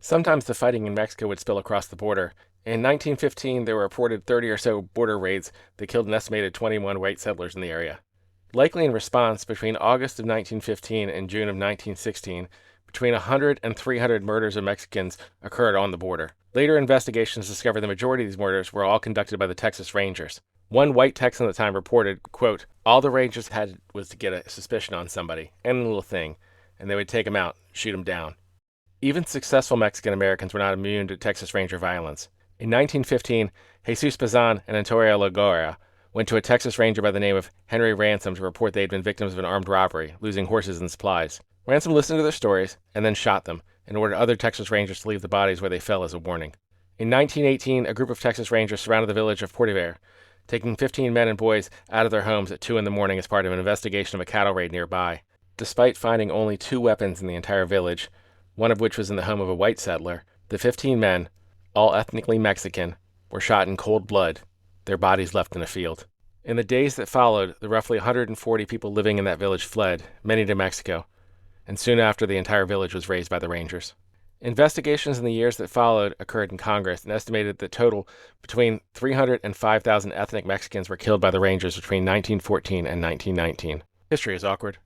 Sometimes the fighting in Mexico would spill across the border. In 1915, there were reported 30 or so border raids that killed an estimated 21 white settlers in the area. Likely in response, between August of 1915 and June of 1916, between 100 and 300 murders of Mexicans occurred on the border. Later investigations discovered the majority of these murders were all conducted by the Texas Rangers. One white Texan at the time reported, quote, "All the Rangers had was to get a suspicion on somebody, any little thing, and they would take him out, shoot him down." Even successful Mexican Americans were not immune to Texas Ranger violence. In 1915, Jesus Bazan and Antonio Lagora went to a Texas Ranger by the name of Henry Ransom to report they had been victims of an armed robbery, losing horses and supplies. Ransom listened to their stories and then shot them and ordered other Texas Rangers to leave the bodies where they fell as a warning. In 1918, a group of Texas Rangers surrounded the village of Portiver, taking 15 men and boys out of their homes at 2 in the morning as part of an investigation of a cattle raid nearby. Despite finding only 2 weapons in the entire village, one of which was in the home of a white settler, the 15 men, all ethnically Mexican, were shot in cold blood, their bodies left in a field. In the days that followed, the roughly 140 people living in that village fled, many to Mexico, and soon after the entire village was razed by the Rangers. Investigations in the years that followed occurred in Congress and estimated that total between 300 and 5,000 ethnic Mexicans were killed by the Rangers between 1914 and 1919. History is awkward.